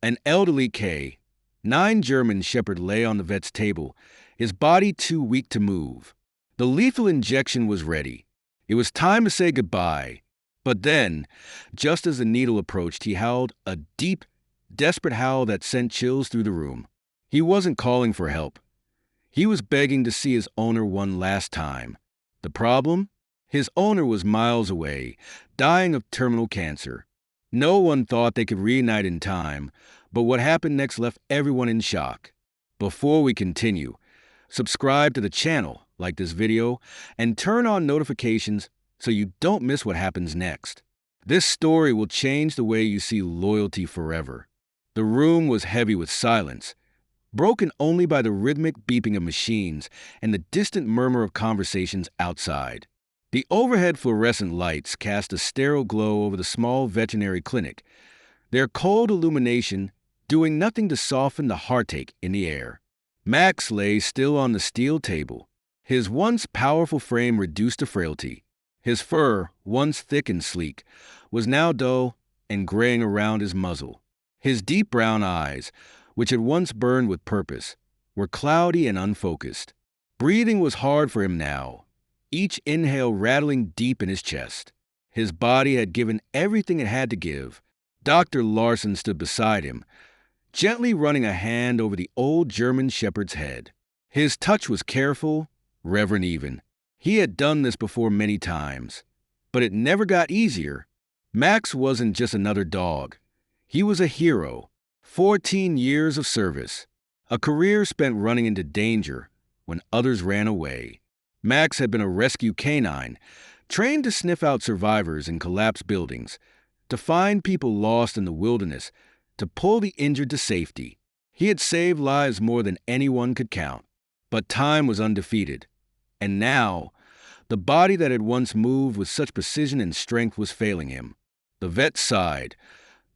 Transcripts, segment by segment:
An elderly K9 German Shepherd lay on the vet's table, his body too weak to move. The lethal injection was ready. It was time to say goodbye. But then, just as the needle approached, he howled a deep, desperate howl that sent chills through the room. He wasn't calling for help. He was begging to see his owner one last time. The problem? His owner was miles away, dying of terminal cancer. No one thought they could reunite in time, but what happened next left everyone in shock. Before we continue, subscribe to the channel, like this video, and turn on notifications so you don't miss what happens next. This story will change the way you see loyalty forever. The room was heavy with silence, broken only by the rhythmic beeping of machines and the distant murmur of conversations outside. The overhead fluorescent lights cast a sterile glow over the small veterinary clinic, their cold illumination doing nothing to soften the heartache in the air. Max lay still on the steel table, his once powerful frame reduced to frailty. His fur, once thick and sleek, was now dull and graying around his muzzle. His deep brown eyes, which had once burned with purpose, were cloudy and unfocused. Breathing was hard for him now, each inhale rattling deep in his chest. His body had given everything it had to give. Dr. Larson stood beside him, gently running a hand over the old German shepherd's head. His touch was careful, reverent even. He had done this before many times, but it never got easier. Max wasn't just another dog. He was a hero. 14 years of service, a career spent running into danger when others ran away. Max had been a rescue canine, trained to sniff out survivors in collapsed buildings, to find people lost in the wilderness, to pull the injured to safety. He had saved lives more than anyone could count. But time was undefeated. And now, the body that had once moved with such precision and strength was failing him. The vet sighed,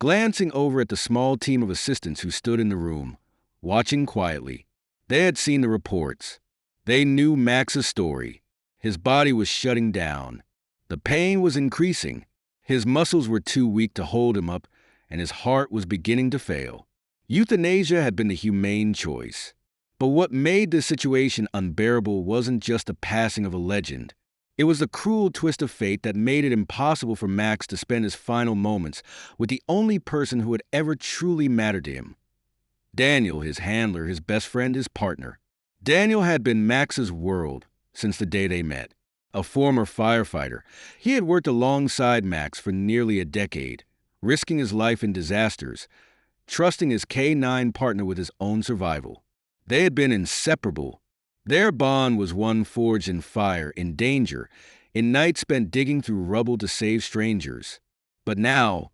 glancing over at the small team of assistants who stood in the room, watching quietly. They had seen the reports. They knew Max's story. His body was shutting down. The pain was increasing. His muscles were too weak to hold him up, and his heart was beginning to fail. Euthanasia had been the humane choice. But what made this situation unbearable wasn't just the passing of a legend. It was the cruel twist of fate that made it impossible for Max to spend his final moments with the only person who had ever truly mattered to him. Daniel, his handler, his best friend, his partner. Daniel had been Max's world since the day they met. A former firefighter, he had worked alongside Max for nearly a decade, risking his life in disasters, trusting his K9 partner with his own survival. They had been inseparable. Their bond was one forged in fire, in danger, in nights spent digging through rubble to save strangers. But now,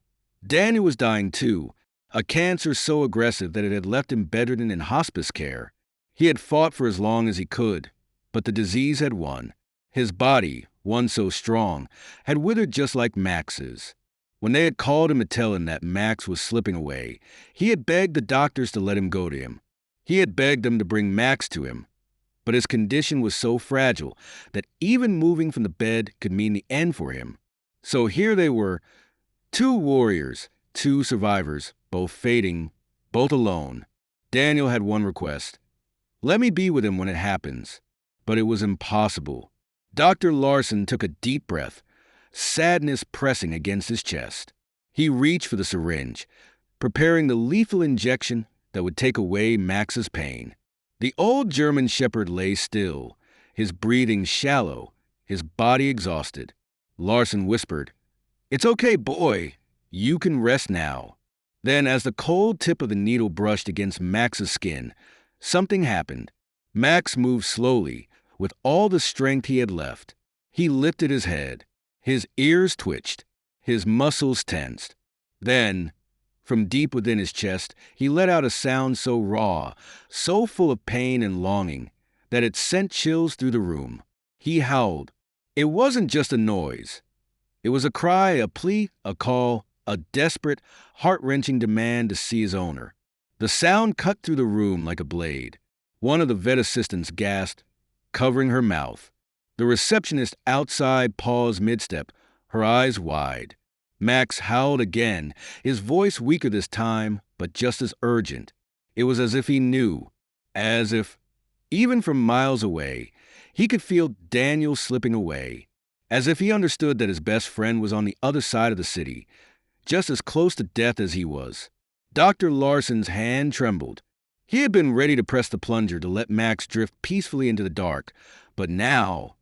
Daniel was dying too, a cancer so aggressive that it had left him bedridden in hospice care. He had fought for as long as he could, but the disease had won. His body, once so strong, had withered just like Max's. When they had called him to tell him that Max was slipping away, he had begged the doctors to let him go to him. He had begged them to bring Max to him. But his condition was so fragile that even moving from the bed could mean the end for him. So here they were, two warriors, two survivors, both fading, both alone. Daniel had one request. Let me be with him when it happens. But it was impossible. Dr. Larson took a deep breath, sadness pressing against his chest. He reached for the syringe, preparing the lethal injection that would take away Max's pain. The old German shepherd lay still, his breathing shallow, his body exhausted. Larson whispered, "It's okay, boy. You can rest now." Then, as the cold tip of the needle brushed against Max's skin, something happened. Max moved slowly, with all the strength he had left. He lifted his head. His ears twitched. His muscles tensed. Then, from deep within his chest, he let out a sound so raw, so full of pain and longing, that it sent chills through the room. He howled. It wasn't just a noise. It was a cry, a plea, a call, a desperate, heart-wrenching demand to see his owner. The sound cut through the room like a blade. One of the vet assistants gasped, covering her mouth. The receptionist outside paused mid-step, her eyes wide. Max howled again, his voice weaker this time, but just as urgent. It was as if he knew, as if, even from miles away, he could feel Daniel slipping away, as if he understood that his best friend was on the other side of the city, just as close to death as he was. Dr. Larson's hand trembled. He had been ready to press the plunger to let Max drift peacefully into the dark, but now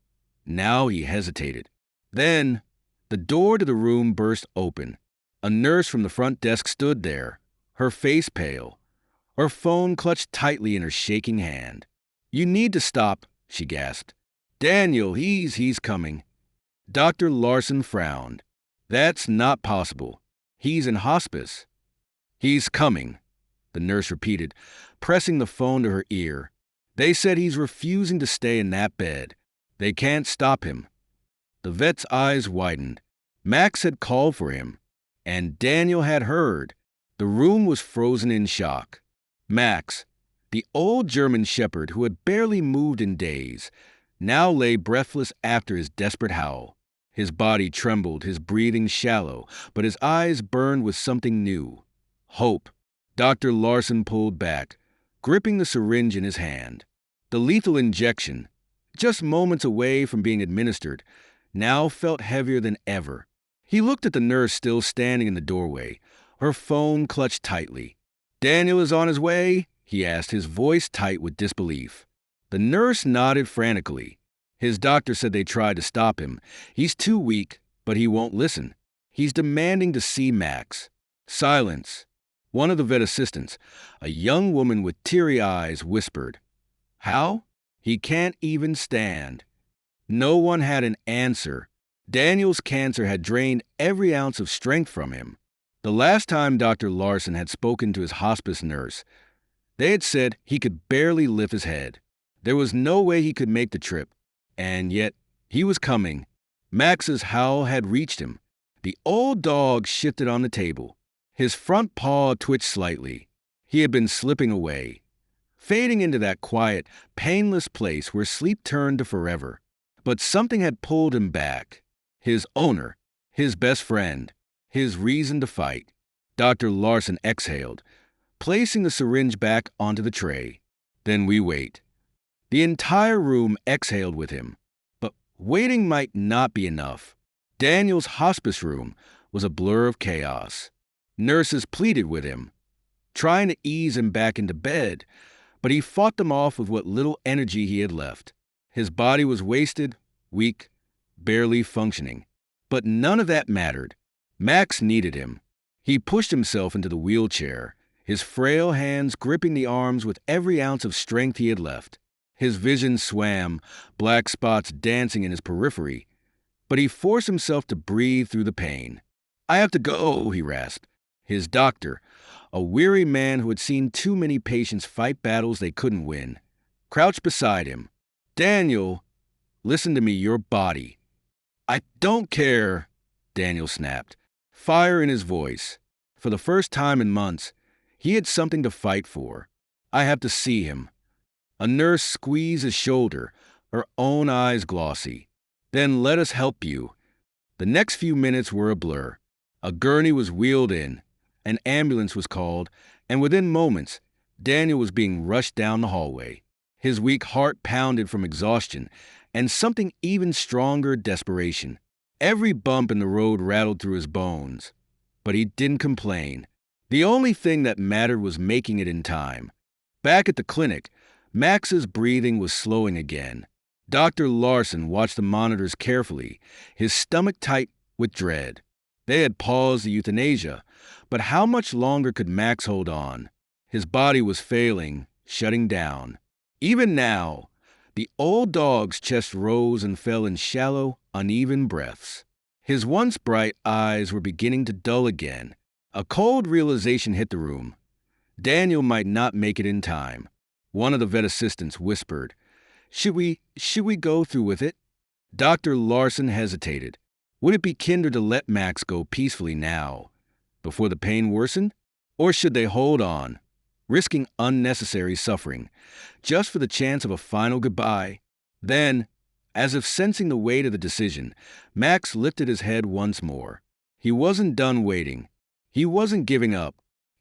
he hesitated. Then, the door to the room burst open. A nurse from the front desk stood there, her face pale, her phone clutched tightly in her shaking hand. "You need to stop," she gasped. "Daniel, he's coming." Dr. Larson frowned. "That's not possible. He's in hospice." "He's coming," the nurse repeated, pressing the phone to her ear. "They said he's refusing to stay in that bed. They can't stop him." The vet's eyes widened. Max had called for him, and Daniel had heard. The room was frozen in shock. Max, the old German shepherd who had barely moved in days, now lay breathless after his desperate howl. His body trembled, his breathing shallow, but his eyes burned with something new. Hope. Dr. Larson pulled back, gripping the syringe in his hand. The lethal injection, just moments away from being administered, now felt heavier than ever. He looked at the nurse still standing in the doorway, her phone clutched tightly. "Daniel is on his way?" he asked, his voice tight with disbelief. The nurse nodded frantically. "His doctor said they tried to stop him. He's too weak, but he won't listen. He's demanding to see Max." Silence. One of the vet assistants, a young woman with teary eyes, whispered, "How? He can't even stand." No one had an answer. Daniel's cancer had drained every ounce of strength from him. The last time Dr. Larson had spoken to his hospice nurse, they had said he could barely lift his head. There was no way he could make the trip, and yet he was coming. Max's howl had reached him. The old dog shifted on the table. His front paw twitched slightly. He had been slipping away, fading into that quiet, painless place where sleep turned to forever. But something had pulled him back. His owner, his best friend, his reason to fight. Dr. Larson exhaled, placing the syringe back onto the tray. Then we wait. The entire room exhaled with him. But waiting might not be enough. Daniel's hospice room was a blur of chaos. Nurses pleaded with him, trying to ease him back into bed, but he fought them off with what little energy he had left. His body was wasted, weak, barely functioning. But none of that mattered. Max needed him. He pushed himself into the wheelchair, his frail hands gripping the arms with every ounce of strength he had left. His vision swam, black spots dancing in his periphery, but he forced himself to breathe through the pain. "I have to go," he rasped. His doctor, a weary man who had seen too many patients fight battles they couldn't win, crouched beside him. "Daniel, listen to me, your body." "I don't care," Daniel snapped, fire in his voice. For the first time in months, he had something to fight for. "I have to see him." A nurse squeezed his shoulder, her own eyes glossy. "Then let us help you." The next few minutes were a blur. A gurney was wheeled in, an ambulance was called, and within moments, Daniel was being rushed down the hallway. His weak heart pounded from exhaustion, and something even stronger, desperation. Every bump in the road rattled through his bones. But he didn't complain. The only thing that mattered was making it in time. Back at the clinic, Max's breathing was slowing again. Dr. Larson watched the monitors carefully, his stomach tight with dread. They had paused the euthanasia, but how much longer could Max hold on? His body was failing, shutting down. Even now, the old dog's chest rose and fell in shallow, uneven breaths. His once bright eyes were beginning to dull again. A cold realization hit the room. Daniel might not make it in time. One of the vet assistants whispered, Should we go through with it?" Dr. Larson hesitated. Would it be kinder to let Max go peacefully now, before the pain worsened? Or should they hold on, risking unnecessary suffering, just for the chance of a final goodbye? Then, as if sensing the weight of the decision, Max lifted his head once more. He wasn't done waiting. He wasn't giving up.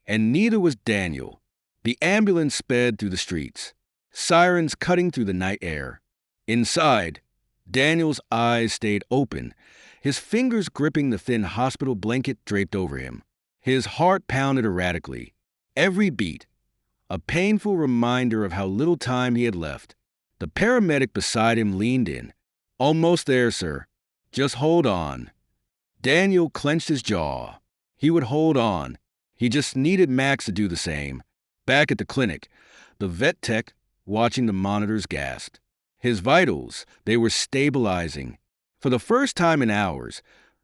And neither was Daniel. The ambulance sped through the streets, sirens cutting through the night air. Inside, Daniel's eyes stayed open, his fingers gripping the thin hospital blanket draped over him. His heart pounded erratically. Every beat, a painful reminder of how little time he had left. The paramedic beside him leaned in. "Almost there, sir. Just hold on." Daniel clenched his jaw. He would hold on. He just needed Max to do the same. Back at the clinic, the vet tech, watching the monitors, gasped. His vitals, they were stabilizing. For the first time in hours,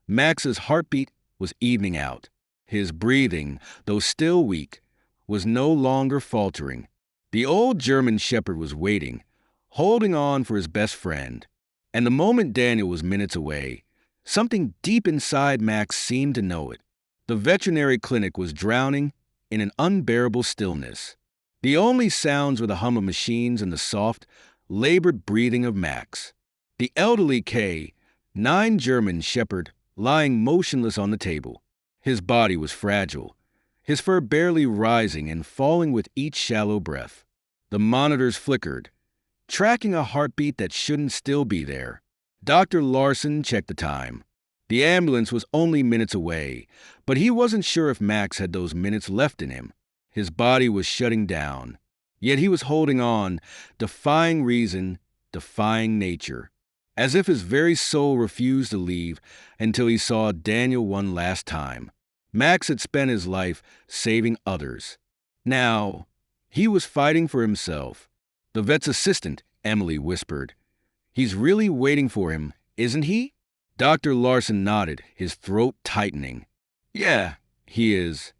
Max's heartbeat was evening out. His breathing, though still weak, was no longer faltering. The old German shepherd was waiting, holding on for his best friend. And the moment Daniel was minutes away, something deep inside Max seemed to know it. The veterinary clinic was drowning in an unbearable stillness. The only sounds were the hum of machines and the soft, labored breathing of Max. The elderly K9 German shepherd lying motionless on the table. His body was fragile, his fur barely rising and falling with each shallow breath. The monitors flickered, tracking a heartbeat that shouldn't still be there. Dr. Larson checked the time. The ambulance was only minutes away, but he wasn't sure if Max had those minutes left in him. His body was shutting down, yet he was holding on, defying reason, defying nature, as if his very soul refused to leave until he saw Daniel one last time. Max had spent his life saving others. Now, he was fighting for himself. The vet's assistant, Emily, whispered, "He's really waiting for him, isn't he?" Dr. Larson nodded, his throat tightening. "Yeah, he is."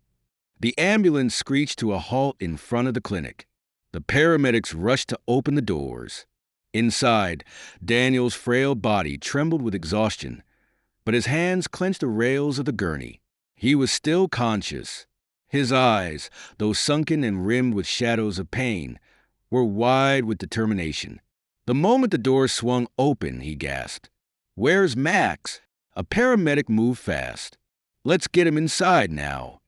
The ambulance screeched to a halt in front of the clinic. The paramedics rushed to open the doors. Inside, Daniel's frail body trembled with exhaustion, but his hands clenched the rails of the gurney. He was still conscious. His eyes, though sunken and rimmed with shadows of pain, were wide with determination. The moment the door swung open, he gasped, "Where's Max?" A paramedic moved fast. "Let's get him inside now."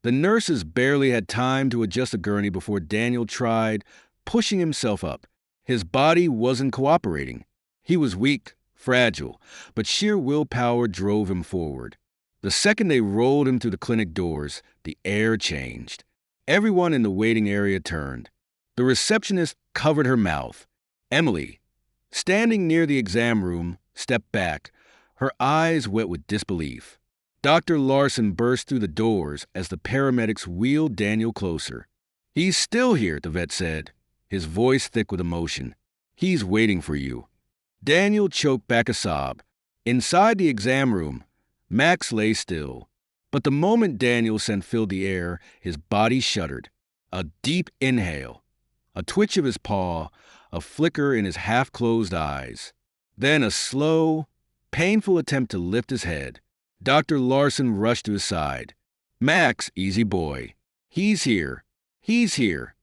The nurses barely had time to adjust the gurney before Daniel tried, pushing himself up. His body wasn't cooperating. He was weak, fragile, but sheer willpower drove him forward. The second they rolled him through the clinic doors, the air changed. Everyone in the waiting area turned. The receptionist covered her mouth. Emily, standing near the exam room, stepped back, her eyes wet with disbelief. Dr. Larson burst through the doors as the paramedics wheeled Daniel closer. "He's still here," the vet said, his voice thick with emotion. "He's waiting for you." Daniel choked back a sob. Inside the exam room, Max lay still. But the moment Daniel's scent filled the air, his body shuddered. A deep inhale, a twitch of his paw, a flicker in his half-closed eyes. Then a slow, painful attempt to lift his head. Dr. Larson rushed to his side. "Max, easy boy. He's here. He's here."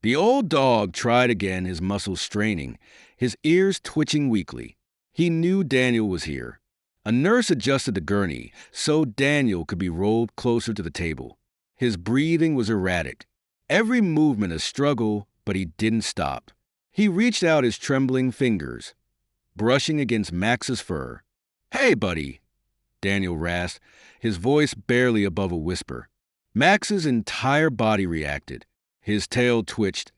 The old dog tried again, his muscles straining, his ears twitching weakly. He knew Daniel was here. A nurse adjusted the gurney so Daniel could be rolled closer to the table. His breathing was erratic, every movement a struggle, but he didn't stop. He reached out his trembling fingers, brushing against Max's fur. "Hey, buddy," Daniel rasped, his voice barely above a whisper. Max's entire body reacted. His tail twitched,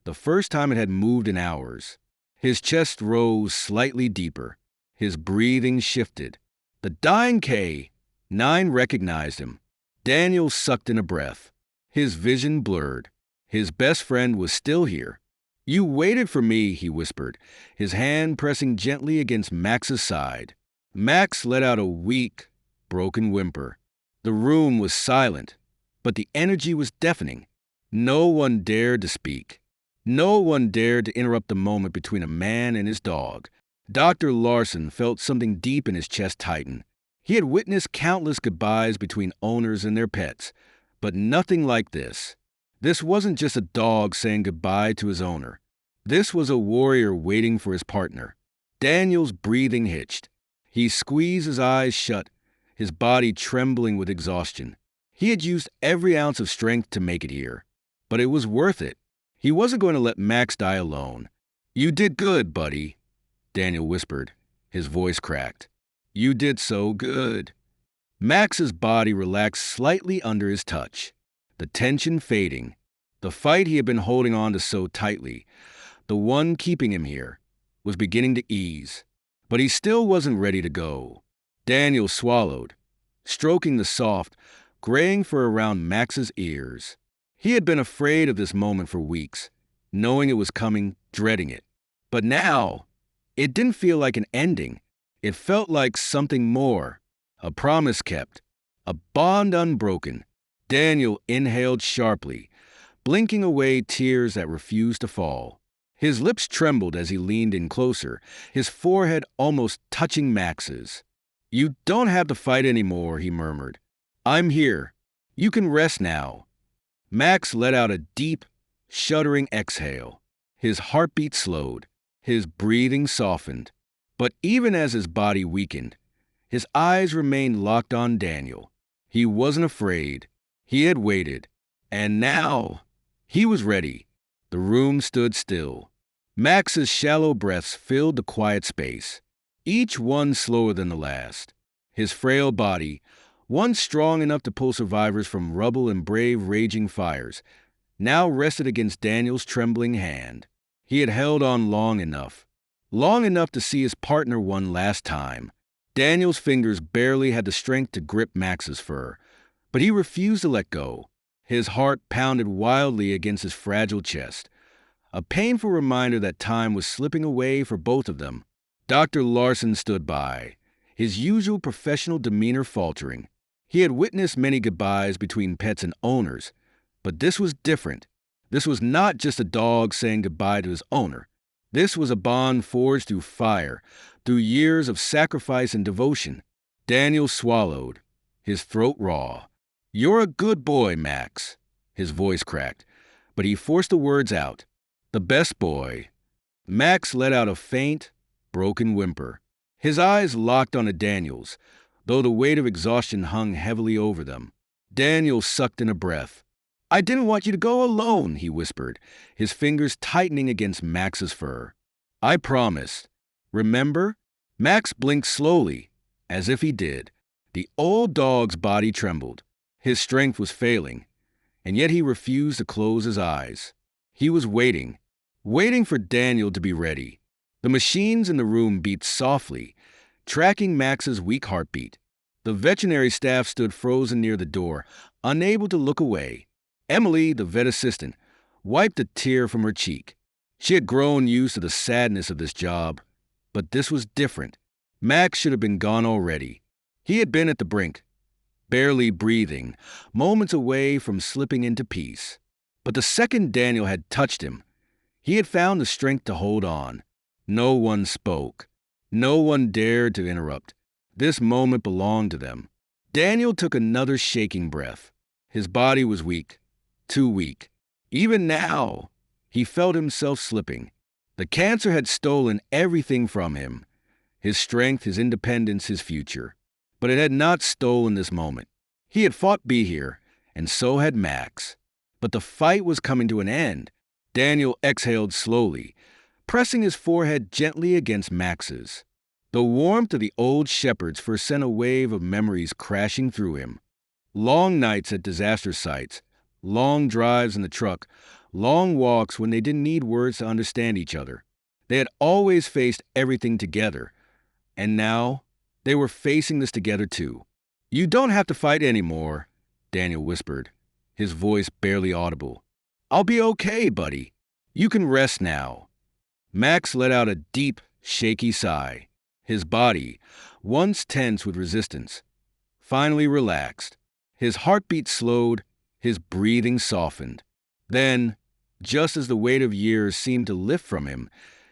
the first time it had moved in hours. His chest rose slightly deeper. His breathing shifted. The dying K9 recognized him. Daniel sucked in a breath. His vision blurred. His best friend was still here. "You waited for me," he whispered, his hand pressing gently against Max's side. Max let out a weak, broken whimper. The room was silent, but the energy was deafening. No one dared to speak. No one dared to interrupt the moment between a man and his dog. Dr. Larson felt something deep in his chest tighten. He had witnessed countless goodbyes between owners and their pets, but nothing like this. This wasn't just a dog saying goodbye to his owner. This was a warrior waiting for his partner. Daniel's breathing hitched. He squeezed his eyes shut, his body trembling with exhaustion. He had used every ounce of strength to make it here, but it was worth it. He wasn't going to let Max die alone. "You did good, buddy," Daniel whispered. His voice cracked. "You did so good." Max's body relaxed slightly under his touch, the tension fading. The fight he had been holding on to so tightly, the one keeping him here, was beginning to ease. But he still wasn't ready to go. Daniel swallowed, stroking the soft, graying fur around Max's ears. He had been afraid of this moment for weeks, knowing it was coming, dreading it. But now, it didn't feel like an ending. It felt like something more, a promise kept, a bond unbroken. Daniel inhaled sharply, blinking away tears that refused to fall. His lips trembled as he leaned in closer, his forehead almost touching Max's. "You don't have to fight anymore," he murmured. "I'm here. You can rest now." Max let out a deep, shuddering exhale. His heartbeat slowed, his breathing softened. But even as his body weakened, his eyes remained locked on Daniel. He wasn't afraid. He had waited. And now, he was ready. The room stood still. Max's shallow breaths filled the quiet space, each one slower than the last. His frail body, once strong enough to pull survivors from rubble and brave raging fires, now rested against Daniel's trembling hand. He had held on long enough to see his partner one last time. Daniel's fingers barely had the strength to grip Max's fur, but he refused to let go. His heart pounded wildly against his fragile chest, a painful reminder that time was slipping away for both of them. Dr. Larson stood by, his usual professional demeanor faltering. He had witnessed many goodbyes between pets and owners, but this was different. This was not just a dog saying goodbye to his owner. This was a bond forged through fire, through years of sacrifice and devotion. Daniel swallowed, his throat raw. "You're a good boy, Max." His voice cracked, but he forced the words out. "The best boy." Max let out a faint, broken whimper. His eyes locked onto Daniel's, though the weight of exhaustion hung heavily over them. Daniel sucked in a breath. "I didn't want you to go alone," he whispered, his fingers tightening against Max's fur. "I promised. Remember?" Max blinked slowly, as if he did. The old dog's body trembled. His strength was failing, and yet he refused to close his eyes. He was waiting for Daniel to be ready. The machines in the room beat softly, tracking Max's weak heartbeat. The veterinary staff stood frozen near the door, unable to look away. Emily, the vet assistant, wiped a tear from her cheek. She had grown used to the sadness of this job, but this was different. Max should have been gone already. He had been at the brink, barely breathing, moments away from slipping into peace. But the second Daniel had touched him, he had found the strength to hold on. No one spoke. No one dared to interrupt. This moment belonged to them. Daniel took another shaking breath. His body was weak, too weak. Even now, he felt himself slipping. The cancer had stolen everything from him, his strength, his independence, his future. But it had not stolen this moment. He had fought Be Here, and so had Max. But the fight was coming to an end. Daniel exhaled slowly, pressing his forehead gently against Max's. The warmth of the old shepherd's fur sent a wave of memories crashing through him. Long nights at disaster sites, long drives in the truck, long walks when they didn't need words to understand each other. They had always faced everything together, and now they were facing this together too. "You don't have to fight anymore," Daniel whispered, his voice barely audible. "I'll be okay, buddy. You can rest now." Max let out a deep, shaky sigh. His body, once tense with resistance, finally relaxed. His heartbeat slowed, his breathing softened. Then, just as the weight of years seemed to lift from him,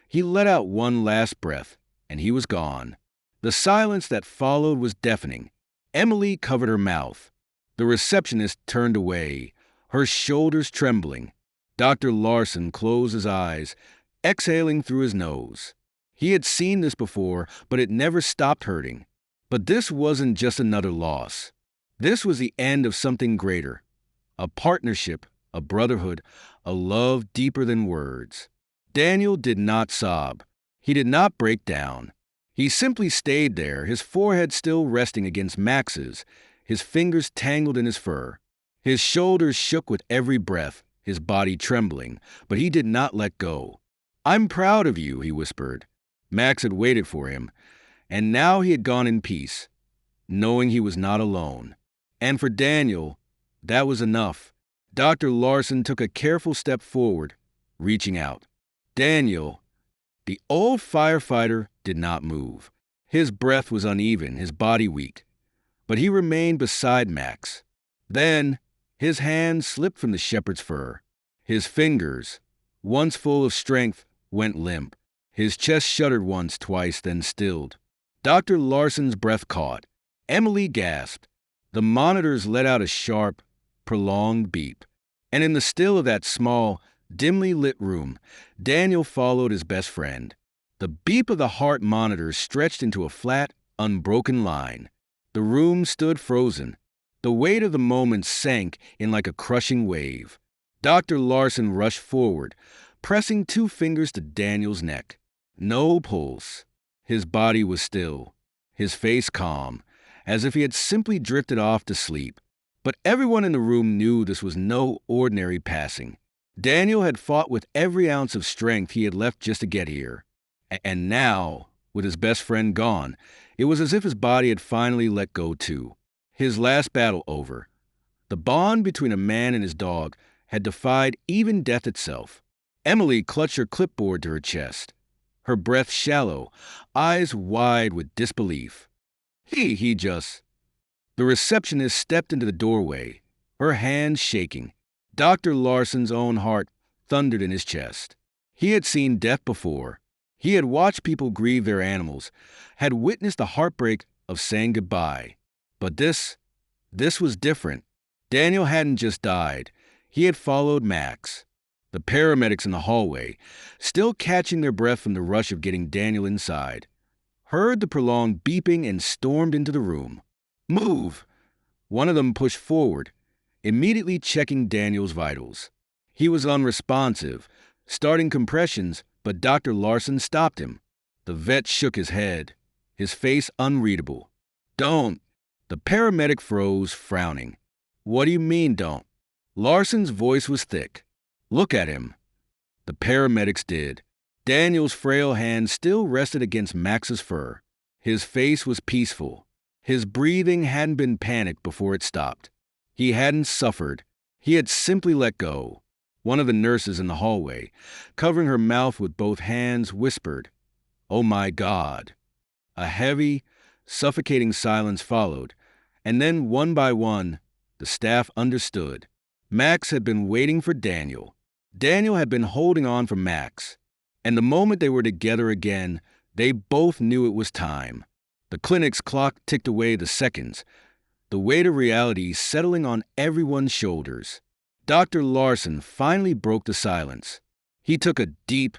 he let out one last breath, and he was gone. The silence that followed was deafening. Emily covered her mouth. The receptionist turned away, her shoulders trembling. Dr. Larson closed his eyes, exhaling through his nose. He had seen this before, but it never stopped hurting. But this wasn't just another loss. This was the end of something greater. A partnership, a brotherhood, a love deeper than words. Daniel did not sob. He did not break down. He simply stayed there, his forehead still resting against Max's, his fingers tangled in his fur. His shoulders shook with every breath, his body trembling, but he did not let go. "I'm proud of you," he whispered. Max had waited for him, and now he had gone in peace, knowing he was not alone. And for Daniel, that was enough. Dr. Larson took a careful step forward, reaching out. Daniel, the old firefighter, did not move. His breath was uneven, his body weak, but he remained beside Max. Then, his hand slipped from the shepherd's fur. His fingers, once full of strength, went limp. His chest shuddered once, twice, then stilled. Dr. Larson's breath caught. Emily gasped. The monitors let out a sharp, prolonged beep. And in the still of that small, dimly lit room, Daniel followed his best friend. The beep of the heart monitors stretched into a flat, unbroken line. The room stood frozen. The weight of the moment sank in like a crushing wave. Dr. Larson rushed forward, pressing 2 fingers to Daniel's neck. No pulse. His body was still, his face calm, as if he had simply drifted off to sleep. But everyone in the room knew this was no ordinary passing. Daniel had fought with every ounce of strength he had left just to get here. And now, with his best friend gone, it was as if his body had finally let go too. His last battle over. The bond between a man and his dog had defied even death itself. Emily clutched her clipboard to her chest, her breath shallow, eyes wide with disbelief. He just... The receptionist stepped into the doorway, her hands shaking. Dr. Larson's own heart thundered in his chest. He had seen death before. He had watched people grieve their animals, had witnessed the heartbreak of saying goodbye. But this was different. Daniel hadn't just died. He had followed Max. The paramedics in the hallway, still catching their breath from the rush of getting Daniel inside, heard the prolonged beeping and stormed into the room. "Move!" One of them pushed forward, immediately checking Daniel's vitals. He was unresponsive, starting compressions, but Dr. Larson stopped him. The vet shook his head, his face unreadable. "Don't." The paramedic froze, frowning. "What do you mean, don't?" Larson's voice was thick. "Look at him." The paramedics did. Daniel's frail hand still rested against Max's fur. His face was peaceful. His breathing hadn't been panicked before it stopped. He hadn't suffered. He had simply let go. One of the nurses in the hallway, covering her mouth with both hands, whispered, "Oh my God." A heavy, suffocating silence followed, and then one by one, the staff understood. Max had been waiting for Daniel. Daniel had been holding on for Max. And the moment they were together again, they both knew it was time. The clinic's clock ticked away the seconds, the weight of reality settling on everyone's shoulders. Dr. Larson finally broke the silence. He took a deep,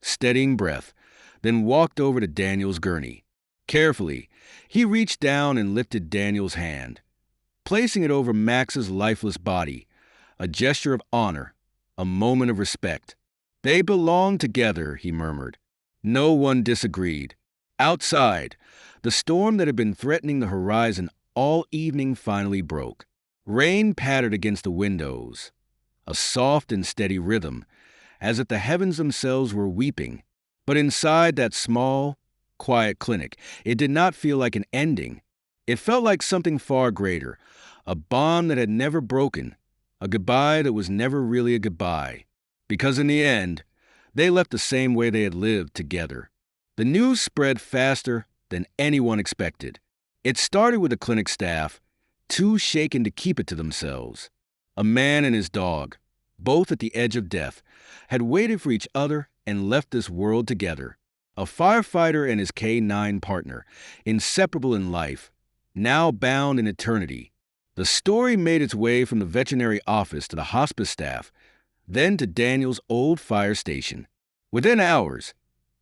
steadying breath, then walked over to Daniel's gurney. Carefully, he reached down and lifted Daniel's hand, placing it over Max's lifeless body, a gesture of honor, a moment of respect. "They belong together," he murmured. No one disagreed. Outside, the storm that had been threatening the horizon all evening finally broke. Rain pattered against the windows, a soft and steady rhythm, as if the heavens themselves were weeping. But inside that small, quiet clinic, it did not feel like an ending. It felt like something far greater, a bond that had never broken, a goodbye that was never really a goodbye. Because in the end, they left the same way they had lived, together. The news spread faster than anyone expected. It started with the clinic staff, too shaken to keep it to themselves. A man and his dog, both at the edge of death, had waited for each other and left this world together. A firefighter and his K-9 partner, inseparable in life, now bound in eternity. The story made its way from the veterinary office to the hospice staff, then to Daniel's old fire station. Within hours,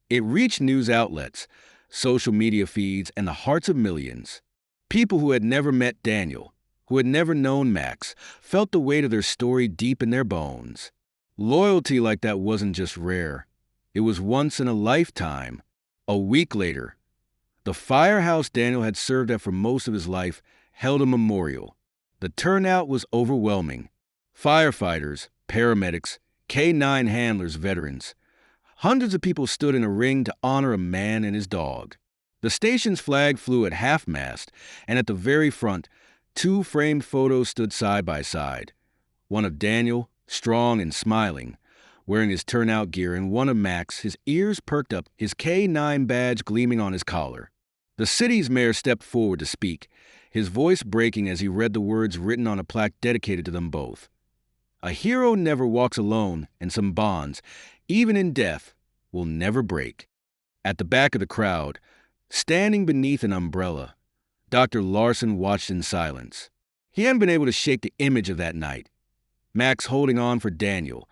it reached news outlets, social media feeds, and the hearts of millions. People who had never met Daniel, who had never known Max, felt the weight of their story deep in their bones. Loyalty like that wasn't just rare. It was once in a lifetime. A week later, the firehouse Daniel had served at for most of his life held a memorial. The turnout was overwhelming. Firefighters, paramedics, K-9 handlers, veterans. Hundreds of people stood in a ring to honor a man and his dog. The station's flag flew at half-mast, and at the very front, 2 framed photos stood side by side. One of Daniel, strong and smiling, wearing his turnout gear, and one of Max, his ears perked up, his K-9 badge gleaming on his collar. The city's mayor stepped forward to speak, his voice breaking as he read the words written on a plaque dedicated to them both. A hero never walks alone, and some bonds, even in death, will never break. At the back of the crowd, standing beneath an umbrella, Dr. Larson watched in silence. He hadn't been able to shake the image of that night. Max holding on for Daniel,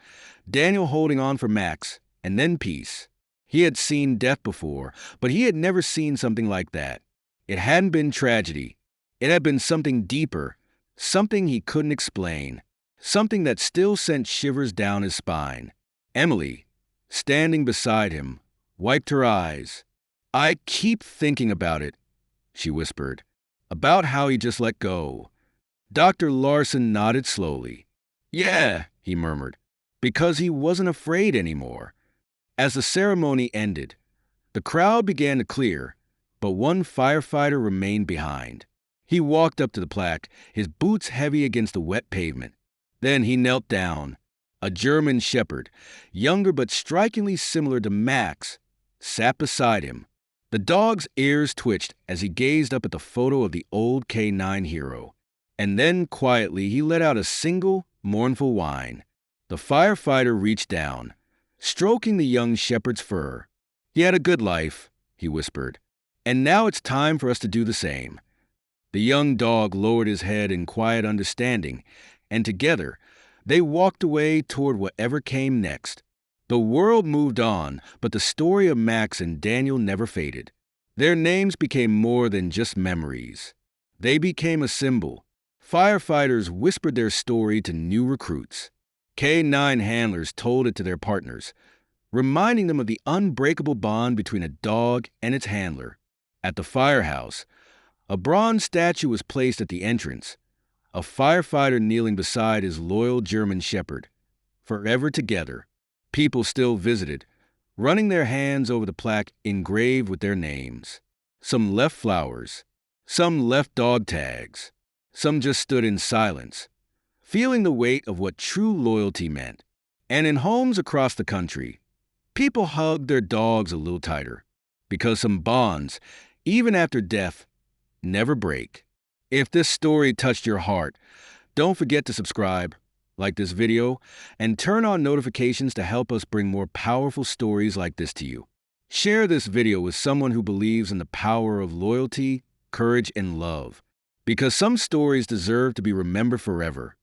Daniel holding on for Max, and then peace. He had seen death before, but he had never seen something like that. It hadn't been tragedy. It had been something deeper, something he couldn't explain, something that still sent shivers down his spine. Emily, standing beside him, wiped her eyes. "I keep thinking about it," she whispered, "about how he just let go." Dr. Larson nodded slowly. "Yeah," he murmured, because he wasn't afraid anymore. As the ceremony ended, the crowd began to clear, but one firefighter remained behind. He walked up to the plaque, his boots heavy against the wet pavement. Then he knelt down. A German shepherd, younger but strikingly similar to Max, sat beside him. The dog's ears twitched as he gazed up at the photo of the old K-9 hero. And then, quietly, he let out a single, mournful whine. The firefighter reached down, stroking the young shepherd's fur. "He had a good life," he whispered, "and now it's time for us to do the same." The young dog lowered his head in quiet understanding, and together, they walked away toward whatever came next. The world moved on, but the story of Max and Daniel never faded. Their names became more than just memories. They became a symbol. Firefighters whispered their story to new recruits. K-9 handlers told it to their partners, reminding them of the unbreakable bond between a dog and its handler. At the firehouse, a bronze statue was placed at the entrance, a firefighter kneeling beside his loyal German shepherd. Forever together, people still visited, running their hands over the plaque engraved with their names. Some left flowers, some left dog tags, some just stood in silence, feeling the weight of what true loyalty meant. And in homes across the country, people hugged their dogs a little tighter, because some bonds, even after death, never break. If this story touched your heart, don't forget to subscribe, like this video, and turn on notifications to help us bring more powerful stories like this to you. Share this video with someone who believes in the power of loyalty, courage, and love, because some stories deserve to be remembered forever.